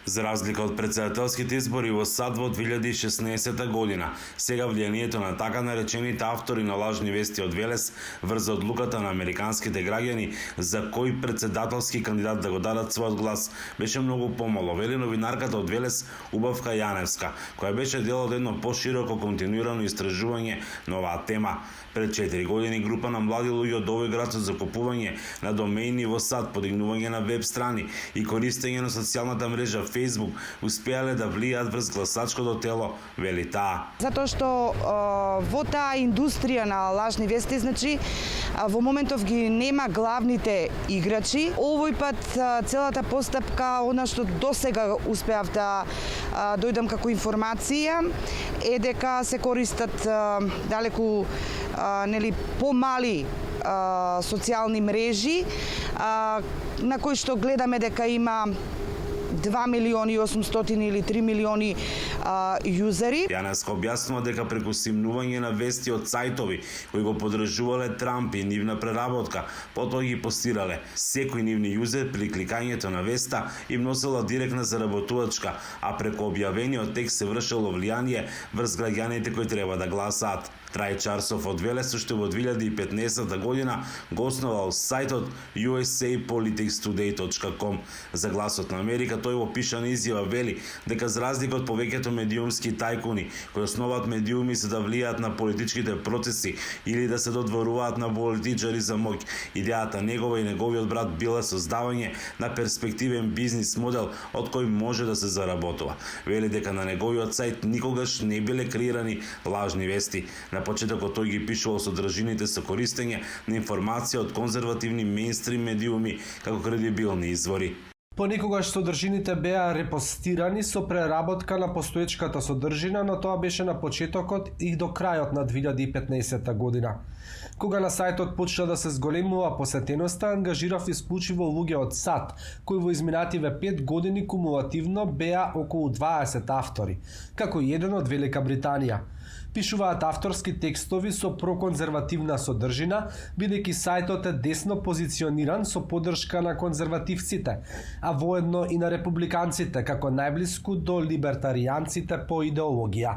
За разлика од претседателските избори во САД во 2016 година, сега влијанието на така наречените автори на лажни вести од Велес врз одлуката на американските граѓани за кој претседателски кандидат да го дадат својот глас беше многу помало, вели новинарката од Велес Убавка Јаневска, која беше дел од едно пошироко континуирано истражување на оваа тема. Пред 4 години група на млади луѓе од овој град со закупување на домеини во САД, подигнување на веб страни и користење на социјалната мрежа Facebook успеале да влијат врз гласачкото тело, вели таа. Затоа што во таа индустрија на лажни вести, значи во моментов ги нема главните играчи. Овој пат целата постапка, она што досега успеав да дојдам како информација, е дека се користат далеку помали социјални мрежи на кои што гледаме дека има 2 милиони 800 или 3 милиони јузери. Јаневска објаснува дека преку симнување на вести од сајтови кои го подржувале Трамп и нивна преработка, потоа ги постирале. Секој нивни јузер при кликањето на веста им носела директна заработувачка, а преку објавениот текст се вршело влијание врз граѓаните кои треба да гласаат. Трај Чарсов од Велес уште во 2015 година го основал сајтот usapoliticstoday.com за Гласот на Америка. Тој во пишана изјава вели дека за разлика од повеќето медиумски тајкуни кои основаат медиуми за да влијаат на политичките процеси или да се додворуваат на политичари за моќ, идејата негова и неговиот брат била создавање на перспективен бизнис модел од кој може да се заработува. Вели дека на неговиот сајт никогаш не биле креирани лажни вести. На почетокот тој ги пишувал содржините со користење на информација од конзервативни мејнстрим медиуми како кредибилни извори. Понекогаш содржините беа репостирани со преработка на постоечката содржина, но тоа беше на почетокот и до крајот на 2015 година. Кога на сајтот почна да се зголемува посетеноста, ангажирав исклучиво луѓе од САД, кои во изминативе 5 години кумулативно беа околу 20 автори, како и еден од Велика Британија. Пишуваат авторски текстови со проконзервативна содржина, бидејќи сајтот е десно позициониран со поддршка на конзервативците, а воедно и на републиканците, како најблиску до либертаријанците по идеологија.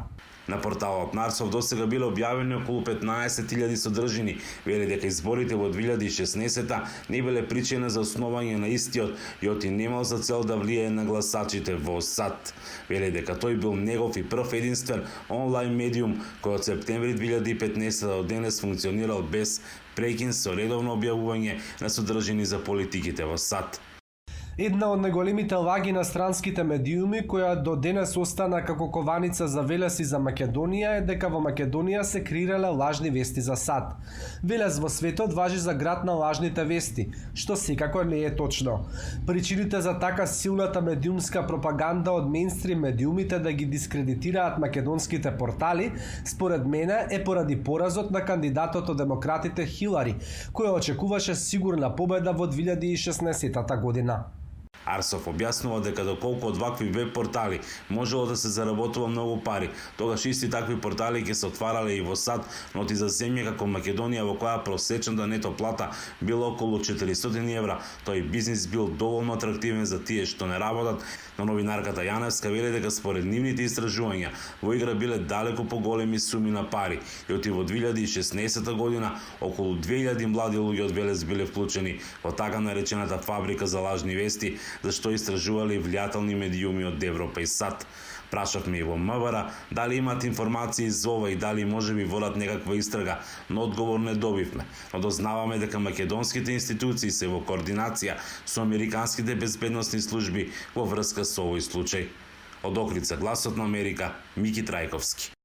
На порталот Нарсов досега биле објавени околу 15.000 содржини. Вели дека изборите во 2016 не биле причина за основање на истиот и оти немал за цел да влијае на гласачите во САД. Вели дека тој бил негов и прв единствен онлайн медиум кој од септември 2015 до денес функционирал без прекин со редовно објавување на содржини за политиките во САД. Една од најголемите лаги на странските медиуми, која до денес остана како кованица за Велес и за Македонија, е дека во Македонија се креирале лажни вести за САД. Велес во светот важи за град на лажните вести, што секако не е точно. Причините за така силната медиумска пропаганда од мејнстрим медиумите да ги дискредитираат македонските портали, според мене е поради поразот на кандидатот од демократите Хилари, која очекуваше сигурна победа во 2016 година. Арсов објаснува дека доколку од вакви веб портали можело да се заработува многу пари, тогаш исти такви портали ќе се отварале и во САД, но и за земја како Македонија во која просечната нето плата била околу 400 евра, тој бизнис бил доволно атрактивен за тие што не работат, но новинарката Јаневска вели дека според нивните истражувања во игра биле далеку поголеми суми на пари и оти во 2016 година околу 2000 млади луѓе од Велес биле вклучени во така наречената фабрика за лажни вести, зашто истражувале влијателни медиуми од Европа и САД. Прашавме и во МВР дали имат информации за ова и дали можеби водат некаква истрага, но одговор не добивме. Но дознаваме дека македонските институции се во координација со американските безбедносни служби во врска со овој случај. Од Охридска, Гласот на Америка, Мики Трајковски.